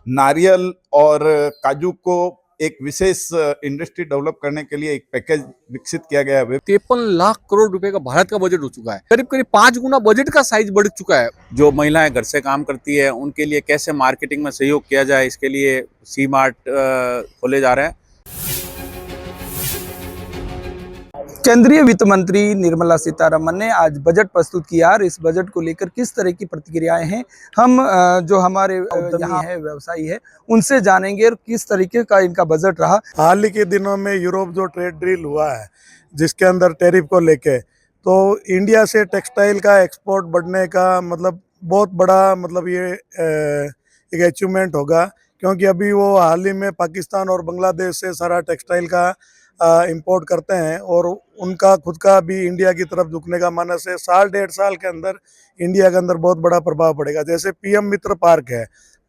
नारियल और काजू को एक विशेष इंडस्ट्री डेवलप करने के लिए एक पैकेज विकसित किया गया है। 53 लाख करोड़ रुपए का भारत का बजट हो चुका है। करीब करीब 5 गुना बजट का साइज बढ़ चुका है। जो महिलाएं घर से काम करती है उनके लिए कैसे मार्केटिंग में सहयोग किया जाए, इसके लिए सी मार्ट खोले जा रहे हैं। केंद्रीय वित्त मंत्री निर्मला सीतारमण ने आज बजट प्रस्तुत किया और इस बजट को लेकर किस तरह की प्रतिक्रियाएं हैं हम जो हमारे उद्यमी है, व्यवसायी है, उनसे जानेंगे और किस तरीके का इनका बजट रहा। हाल ही के दिनों में यूरोप जो ट्रेड डील हुआ है जिसके अंदर टैरिफ को लेके, तो इंडिया से टेक्सटाइल का एक्सपोर्ट बढ़ने का मतलब बहुत बड़ा मतलब ये एक अचीवमेंट होगा, क्योंकि अभी वो हाल ही में पाकिस्तान और बांग्लादेश से सारा टेक्सटाइल का इंपोर्ट करते हैं और उनका खुद का भी इंडिया की तरफ झुकने का मानस है। साल डेढ़ साल के अंदर इंडिया के अंदर बहुत बड़ा प्रभाव पड़ेगा। जैसे पीएम मित्र पार्क है,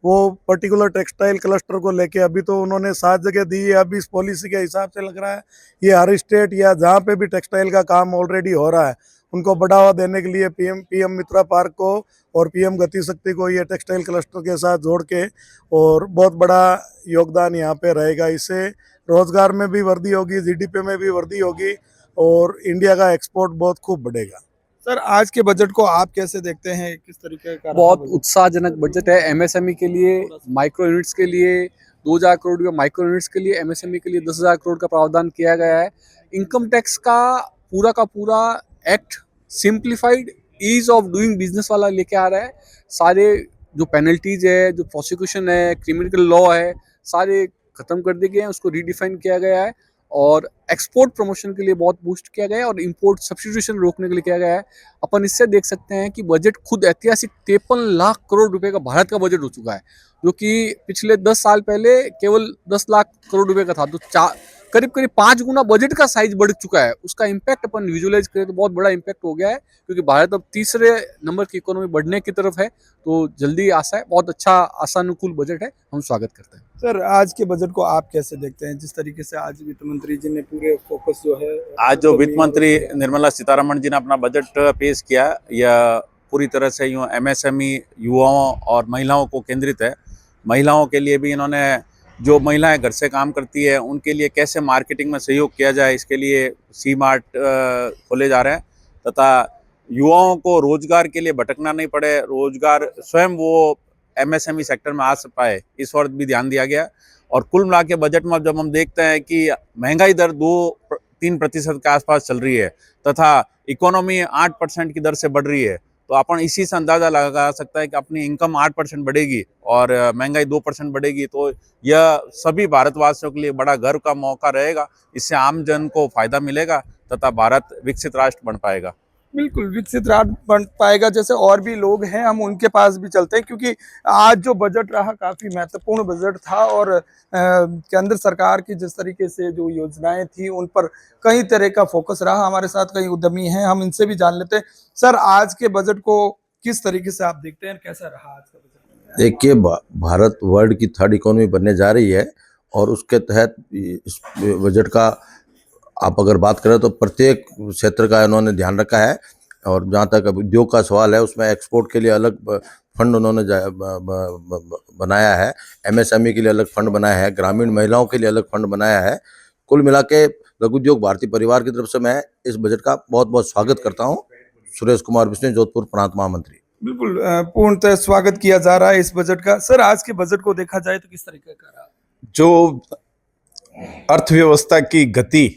वो पर्टिकुलर टेक्सटाइल क्लस्टर को लेके अभी तो उन्होंने 7 जगह दी है। अभी इस पॉलिसी के हिसाब से लग रहा है ये हर स्टेट या जहाँ पे भी टेक्सटाइल का काम ऑलरेडी हो रहा है उनको बढ़ावा देने के लिए पीएम मित्रा पार्क को और पीएम गति शक्ति को ये टेक्सटाइल क्लस्टर के साथ जोड़ के और बहुत बड़ा योगदान यहाँ पे रहेगा। इससे रोजगार में भी वृद्धि होगी, जीडीपी में भी वृद्धि होगी और इंडिया का एक्सपोर्ट बहुत खूब बढ़ेगा। सर, आज के बजट को आप कैसे देखते हैं, किस तरीके का? बहुत उत्साहजनक बजट है। एमएसएमई के लिए, माइक्रो यूनिट्स के लिए 2,000 करोड़ रुपये, माइक्रो यूनिट्स के लिए, एमएसएमई के लिए 10,000 करोड़ का प्रावधान किया गया है। इनकम टैक्स का पूरा act simplified ease of doing business वाला लेके आ रहा है। सारे जो पेनल्टीज है, जो प्रोसिक्यूशन है, क्रिमिनल लॉ है, सारे खत्म कर दिए गए हैं, उसको रीडिफाइन किया गया है और एक्सपोर्ट प्रमोशन के लिए बहुत बूस्ट किया गया है और इंपोर्ट सब्स्टिट्यूशन रोकने के लिए किया गया है। अपन इससे देख सकते हैं कि बजट खुद ऐतिहासिक 53 लाख करोड़ रुपए का भारत का बजट हो चुका है, जो कि पिछले 10 साल पहले केवल 10 लाख करोड़ रुपए का था। तो करीब करीब 5 गुना बजट का साइज बढ़ चुका है। उसका इम्पैक्ट अपन विजुअलाइज करें तो बहुत बड़ा इम्पैक्ट हो गया है, क्योंकि भारत अब तीसरे नंबर की इकोनॉमी बढ़ने की तरफ है। तो जल्दी आशा है, बहुत अच्छा आशानुकूल बजट है, हम स्वागत करते हैं। सर, आज के बजट को आप कैसे देखते हैं, जिस तरीके से आज वित्त मंत्री जी ने पूरे फोकस जो है, आज जो वित्त मंत्री निर्मला सीतारमण जी ने अपना बजट पेश किया, यह पूरी तरह से यूँ एमएसएमई, युवाओं और महिलाओं को केंद्रित है। महिलाओं के लिए भी इन्होंने, जो महिलाएं घर से काम करती है उनके लिए कैसे मार्केटिंग में सहयोग किया जाए, इसके लिए सी मार्ट खोले जा रहे हैं तथा युवाओं को रोजगार के लिए भटकना नहीं पड़े, रोजगार स्वयं वो एमएसएमई सेक्टर में आ पाए, इस ओर भी ध्यान दिया गया। और कुल मिला के बजट में जब हम देखते हैं कि महंगाई दर 2-3% के आसपास चल रही है तथा इकोनॉमी 8% की दर से बढ़ रही है, तो अपन इसी से अंदाजा लगा सकता है कि अपनी इनकम 8% बढ़ेगी और महंगाई 2% बढ़ेगी, तो यह सभी भारतवासियों के लिए बड़ा गर्व का मौका रहेगा। इससे आम जन को फायदा मिलेगा तथा भारत विकसित राष्ट्र बन पाएगा। बिल्कुल विकसित राष्ट्र बन पाएगा। जैसे और भी लोग हैं, हम उनके पास भी चलते हैं, क्योंकि आज जो बजट रहा काफी महत्वपूर्ण बजट था और केंद्र सरकार की जिस तरीके से जो योजनाएं थी उन पर कई तरह का फोकस रहा। हमारे साथ कई उद्यमी हैं, हम इनसे भी जान लेते हैं। सर, आज के बजट को किस तरीके से आप देखते हैं, कैसा रहा आज का बजट? देखिए, भारत वर्ल्ड की 3rd इकोनॉमी बनने जा रही है और उसके तहत इस बजट का आप अगर बात करें तो प्रत्येक क्षेत्र का इन्होंने ध्यान रखा है। और जहाँ तक उद्योग का सवाल है, उसमें एक्सपोर्ट के लिए अलग फंड उन्होंने बनाया है, एमएसएमई के लिए अलग फंड बनाया है, ग्रामीण महिलाओं के लिए अलग फंड बनाया है। कुल मिला के लघु उद्योग भारतीय परिवार की तरफ से मैं इस बजट का बहुत बहुत स्वागत करता हूँ। सुरेश कुमार बिश्नोई, जोधपुर प्रांत महामंत्री। बिल्कुल पूर्णतः स्वागत किया जा रहा है इस बजट का। सर, आज के बजट को देखा जाए तो किस तरीके का रहा? जो अर्थव्यवस्था की गति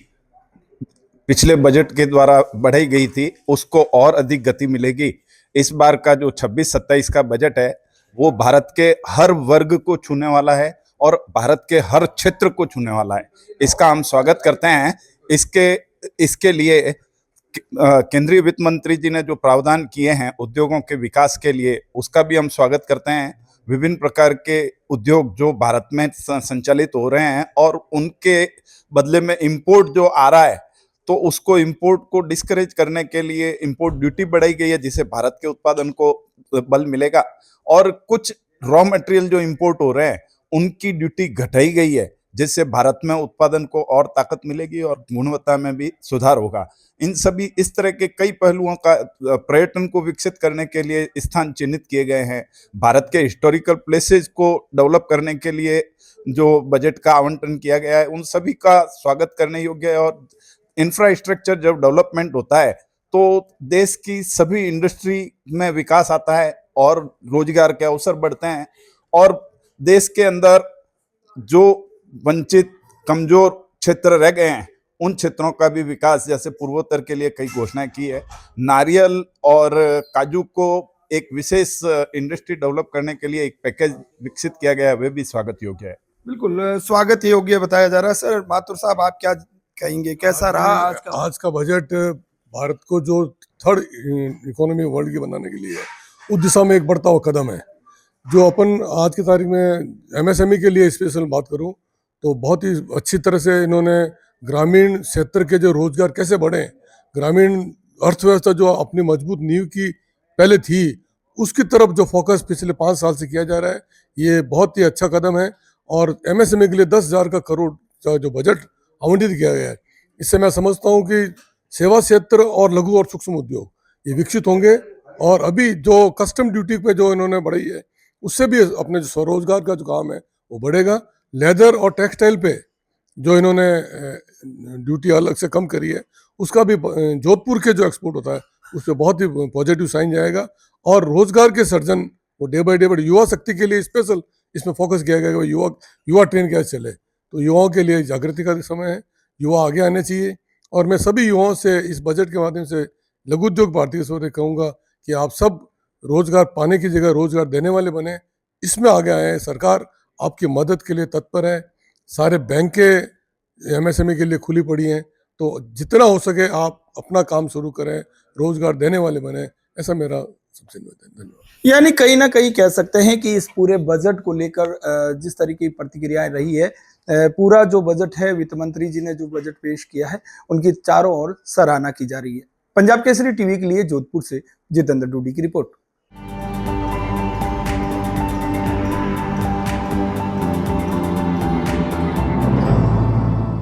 पिछले बजट के द्वारा बढ़ाई गई थी, उसको और अधिक गति मिलेगी। इस बार का जो 26-27 का बजट है वो भारत के हर वर्ग को छूने वाला है और भारत के हर क्षेत्र को छूने वाला है। इसका हम स्वागत करते हैं। इसके लिए केंद्रीय वित्त मंत्री जी ने जो प्रावधान किए हैं उद्योगों के विकास के लिए, उसका भी हम स्वागत करते हैं। विभिन्न प्रकार के उद्योग जो भारत में संचालित हो रहे हैं और उनके बदले में इंपोर्ट जो आ रहा है, तो उसको इंपोर्ट को डिस्करेज करने के लिए इंपोर्ट ड्यूटी बढ़ाई गई है, जिससे भारत के उत्पादन को बल मिलेगा। और कुछ रॉ मटेरियल जो इंपोर्ट हो रहे हैं उनकी ड्यूटी घटाई गई है, जिससे भारत में उत्पादन को और ताकत मिलेगी और गुणवत्ता में भी सुधार होगा। इन सभी इस तरह के कई पहलुओं का पर्यटन को विकसित करने के लिए स्थान चिन्हित किए गए हैं। भारत के हिस्टोरिकल प्लेसेस को डेवलप करने के लिए जो बजट का आवंटन किया गया है, उन सभी का स्वागत करने योग्य है। और इंफ्रास्ट्रक्चर जब डेवलपमेंट होता है तो देश की सभी इंडस्ट्री में विकास आता है और रोजगार के अवसर बढ़ते हैं, और देश के अंदर जो वंचित कमजोर क्षेत्र रह गए हैं उन क्षेत्रों का भी विकास, जैसे पूर्वोत्तर के लिए कई घोषणाएं की है। नारियल और काजू को एक विशेष इंडस्ट्री डेवलप करने के लिए एक पैकेज विकसित किया गया है, वे भी स्वागत योग्य है। बिल्कुल स्वागत योग्य बताया जा रहा है। सर माथुर साहब, आप क्या कहेंगे, कैसा रहा आज का बजट भारत को जो थर्ड इकोनॉमी वर्ल्ड की बनाने के लिए है, उस दिशा में एक बढ़ता हुआ कदम है। जो अपन आज की तारीख में एमएसएमई के लिए स्पेशल बात करूं तो बहुत ही अच्छी तरह से इन्होंने ग्रामीण क्षेत्र के जो रोजगार कैसे बढ़े, ग्रामीण अर्थव्यवस्था जो अपनी मजबूत नींव की पहले थी, उसकी तरफ जो फोकस पिछले 5 साल से किया जा रहा है, ये बहुत ही अच्छा कदम है। और एमएसएमई के लिए 10,000 का करोड़ का जो बजट आवंटित किया गया है, इससे मैं समझता हूँ कि सेवा क्षेत्र और लघु और सूक्ष्म उद्योग ये विकसित होंगे। और अभी जो कस्टम ड्यूटी पे जो इन्होंने बढ़ाई है, उससे भी अपने जो स्वरोजगार का जो काम है वो बढ़ेगा। लेदर और टेक्सटाइल पे जो इन्होंने ड्यूटी अलग से कम करी है, उसका भी जोधपुर के जो एक्सपोर्ट होता है उस पर बहुत ही पॉजिटिव साइन जाएगा। और रोजगार के सर्जन वो डे बाई डे बढ़े। युवा शक्ति के लिए स्पेशल इसमें फोकस किया गया कि युवा ट्रेन कैसे चले, तो युवाओं के लिए जागृति का समय है, युवा आगे आने चाहिए। और मैं सभी युवाओं से इस बजट के माध्यम से लघु उद्योग भारतीय से कहूँगा कि आप सब रोजगार पाने की जगह रोजगार देने वाले बने, इसमें आगे आए हैं। सरकार आपकी मदद के लिए तत्पर है, सारे बैंकें एमएसएमई के लिए खुली पड़ी हैं, तो जितना हो सके आप अपना काम शुरू करें, रोजगार देने वाले बने, ऐसा मेरा सबसे निवेदन है। धन्यवाद। यानी कहीं ना कहीं कह सकते हैं कि इस पूरे बजट को लेकर जिस तरीके की प्रतिक्रियाएं रही है, पूरा जो बजट है, वित्त मंत्री जी ने जो बजट पेश किया है, उनकी चारों ओर सराहना की जा रही है। पंजाब केसरी टीवी के लिए जोधपुर से जितेंद्र डूडी की रिपोर्ट।